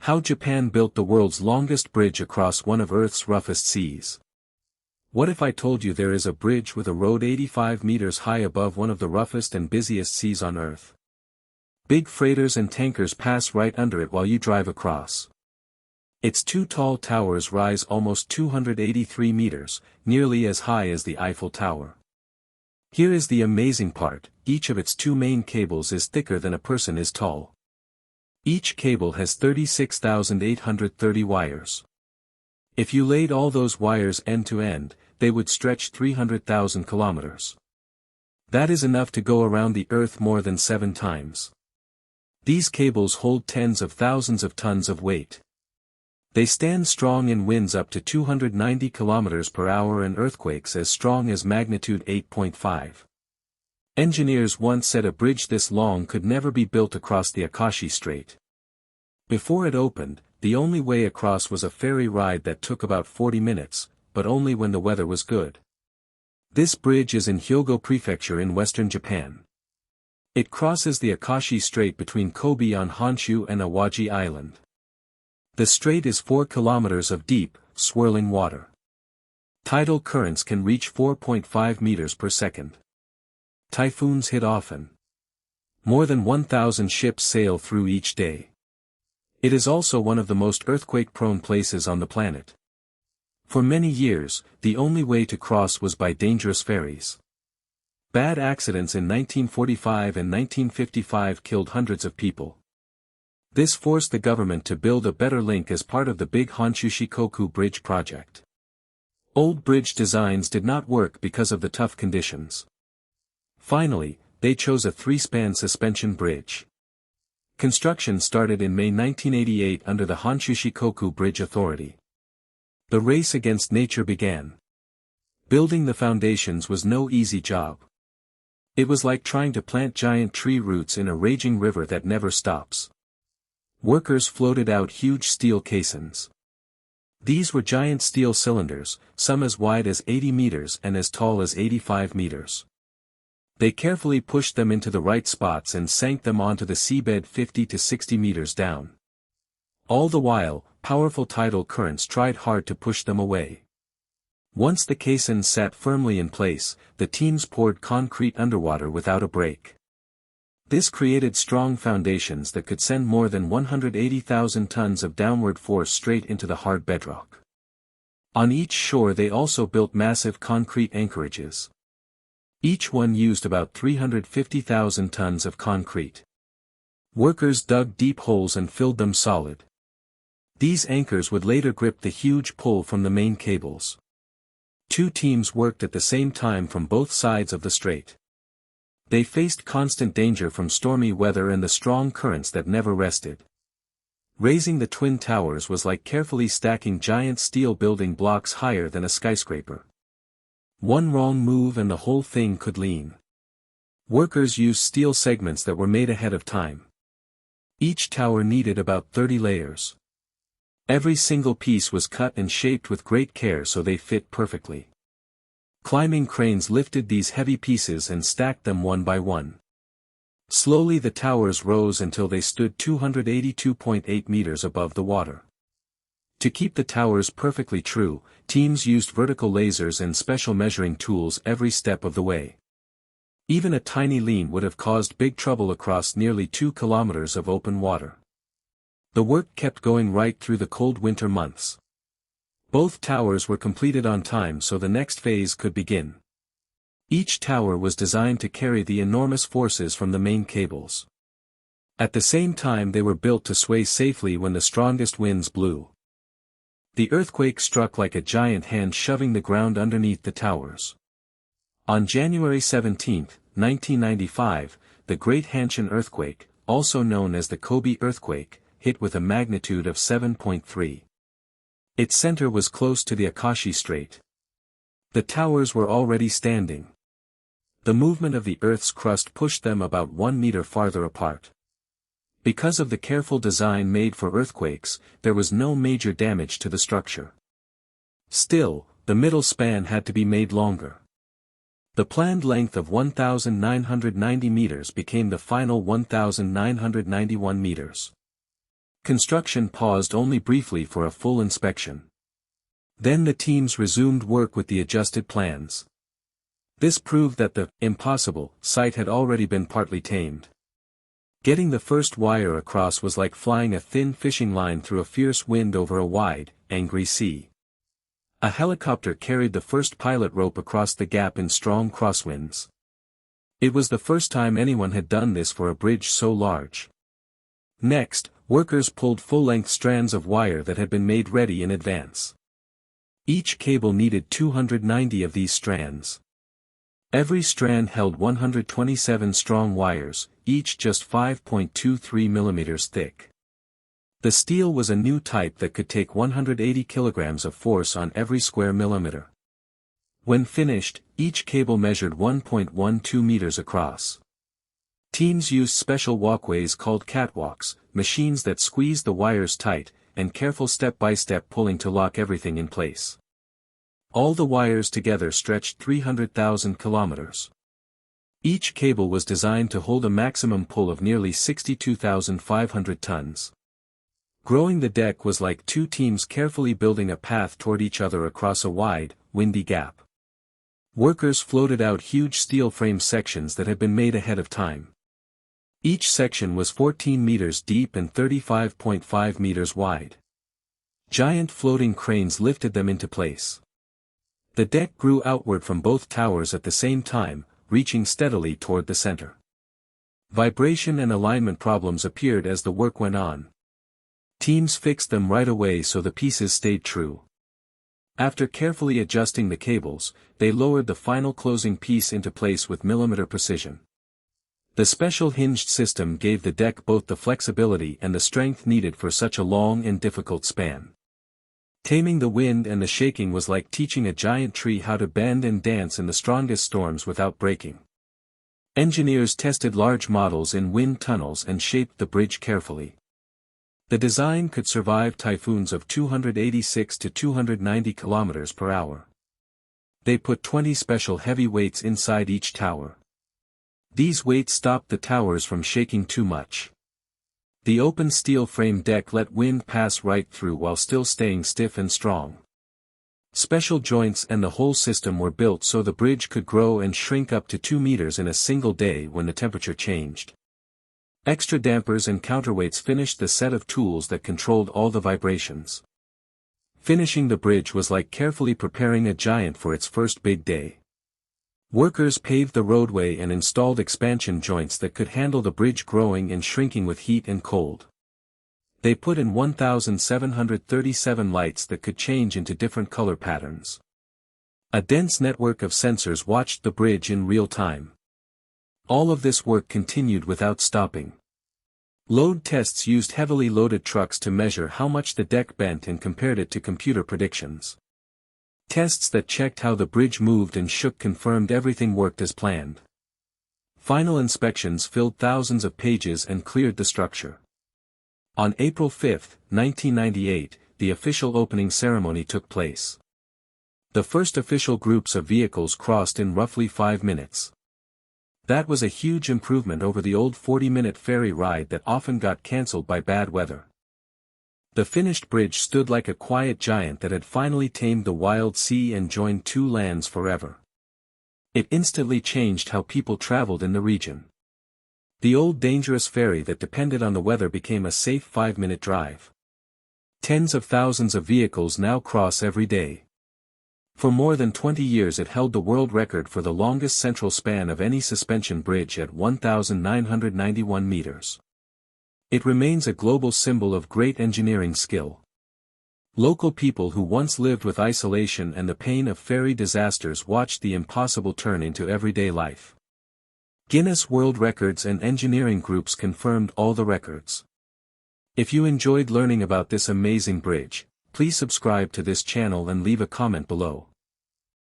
How Japan built the world's longest bridge across one of Earth's roughest seas. What if I told you there is a bridge with a road 85 meters high above one of the roughest and busiest seas on Earth? Big freighters and tankers pass right under it while you drive across. Its two tall towers rise almost 283 meters, nearly as high as the Eiffel Tower. Here is the amazing part, each of its two main cables is thicker than a person is tall. Each cable has 36,830 wires. If you laid all those wires end to end, they would stretch 300,000 kilometers. That is enough to go around the Earth more than 7 times. These cables hold tens of thousands of tons of weight. They stand strong in winds up to 290 kilometers per hour and earthquakes as strong as magnitude 8.5. Engineers once said a bridge this long could never be built across the Akashi Strait. Before it opened, the only way across was a ferry ride that took about 40 minutes, but only when the weather was good. This bridge is in Hyogo Prefecture in western Japan. It crosses the Akashi Strait between Kobe on Honshu and Awaji Island. The strait is 4 kilometers of deep, swirling water. Tidal currents can reach 4.5 meters per second. Typhoons hit often. More than 1,000 ships sail through each day. It is also one of the most earthquake-prone places on the planet. For many years, the only way to cross was by dangerous ferries. Bad accidents in 1945 and 1955 killed hundreds of people. This forced the government to build a better link as part of the big Honshu Shikoku Bridge project. Old bridge designs did not work because of the tough conditions. Finally, they chose a 3-span suspension bridge. Construction started in May 1988 under the Honshu Shikoku Bridge Authority. The race against nature began. Building the foundations was no easy job. It was like trying to plant giant tree roots in a raging river that never stops. Workers floated out huge steel caissons. These were giant steel cylinders, some as wide as 80 meters and as tall as 85 meters. They carefully pushed them into the right spots and sank them onto the seabed 50 to 60 meters down. All the while, powerful tidal currents tried hard to push them away. Once the caissons sat firmly in place, the teams poured concrete underwater without a break. This created strong foundations that could send more than 180,000 tons of downward force straight into the hard bedrock. On each shore they also built massive concrete anchorages. Each one used about 350,000 tons of concrete. Workers dug deep holes and filled them solid. These anchors would later grip the huge pull from the main cables. 2 teams worked at the same time from both sides of the strait. They faced constant danger from stormy weather and the strong currents that never rested. Raising the twin towers was like carefully stacking giant steel building blocks higher than a skyscraper. One wrong move and the whole thing could lean. Workers used steel segments that were made ahead of time. Each tower needed about 30 layers. Every single piece was cut and shaped with great care so they fit perfectly. Climbing cranes lifted these heavy pieces and stacked them one by one. Slowly the towers rose until they stood 282.8 meters above the water. To keep the towers perfectly true, teams used vertical lasers and special measuring tools every step of the way. Even a tiny lean would have caused big trouble across nearly 2 kilometers of open water. The work kept going right through the cold winter months. Both towers were completed on time so the next phase could begin. Each tower was designed to carry the enormous forces from the main cables. At the same time they were built to sway safely when the strongest winds blew. The earthquake struck like a giant hand shoving the ground underneath the towers. On January 17, 1995, the Great Hanshin earthquake, also known as the Kobe earthquake, hit with a magnitude of 7.3. Its center was close to the Akashi Strait. The towers were already standing. The movement of the Earth's crust pushed them about 1 meter farther apart. Because of the careful design made for earthquakes, there was no major damage to the structure. Still, the middle span had to be made longer. The planned length of 1,990 meters became the final 1,991 meters. Construction paused only briefly for a full inspection. Then the teams resumed work with the adjusted plans. This proved that the impossible site had already been partly tamed. Getting the first wire across was like flying a thin fishing line through a fierce wind over a wide, angry sea. A helicopter carried the first pilot rope across the gap in strong crosswinds. It was the first time anyone had done this for a bridge so large. Next, workers pulled full-length strands of wire that had been made ready in advance. Each cable needed 290 of these strands. Every strand held 127 strong wires, each just 5.23 millimeters thick. The steel was a new type that could take 180 kilograms of force on every square millimeter. When finished, each cable measured 1.12 meters across. Teams used special walkways called catwalks, machines that squeezed the wires tight, and careful step-by-step pulling to lock everything in place. All the wires together stretched 300,000 kilometers. Each cable was designed to hold a maximum pull of nearly 62,500 tons. Growing the deck was like two teams carefully building a path toward each other across a wide, windy gap. Workers floated out huge steel frame sections that had been made ahead of time. Each section was 14 meters deep and 35.5 meters wide. Giant floating cranes lifted them into place. The deck grew outward from both towers at the same time, reaching steadily toward the center. Vibration and alignment problems appeared as the work went on. Teams fixed them right away so the pieces stayed true. After carefully adjusting the cables, they lowered the final closing piece into place with millimeter precision. The special hinged system gave the deck both the flexibility and the strength needed for such a long and difficult span. Taming the wind and the shaking was like teaching a giant tree how to bend and dance in the strongest storms without breaking. Engineers tested large models in wind tunnels and shaped the bridge carefully. The design could survive typhoons of 286 to 290 kilometers per hour. They put 20 special heavy weights inside each tower. These weights stopped the towers from shaking too much. The open steel frame deck let wind pass right through while still staying stiff and strong. Special joints and the whole system were built so the bridge could grow and shrink up to 2 meters in a single day when the temperature changed. Extra dampers and counterweights finished the set of tools that controlled all the vibrations. Finishing the bridge was like carefully preparing a giant for its first big day. Workers paved the roadway and installed expansion joints that could handle the bridge growing and shrinking with heat and cold. They put in 1,737 lights that could change into different color patterns. A dense network of sensors watched the bridge in real time. All of this work continued without stopping. Load tests used heavily loaded trucks to measure how much the deck bent and compared it to computer predictions. Tests that checked how the bridge moved and shook confirmed everything worked as planned. Final inspections filled thousands of pages and cleared the structure. On April 5, 1998, the official opening ceremony took place. The first official groups of vehicles crossed in roughly 5 minutes. That was a huge improvement over the old 40-minute ferry ride that often got cancelled by bad weather. The finished bridge stood like a quiet giant that had finally tamed the wild sea and joined two lands forever. It instantly changed how people traveled in the region. The old dangerous ferry that depended on the weather became a safe 5-minute drive. Tens of thousands of vehicles now cross every day. For more than 20 years it held the world record for the longest central span of any suspension bridge at 1,991 meters. It remains a global symbol of great engineering skill. Local people who once lived with isolation and the pain of ferry disasters watched the impossible turn into everyday life. Guinness World Records and engineering groups confirmed all the records. If you enjoyed learning about this amazing bridge, please subscribe to this channel and leave a comment below.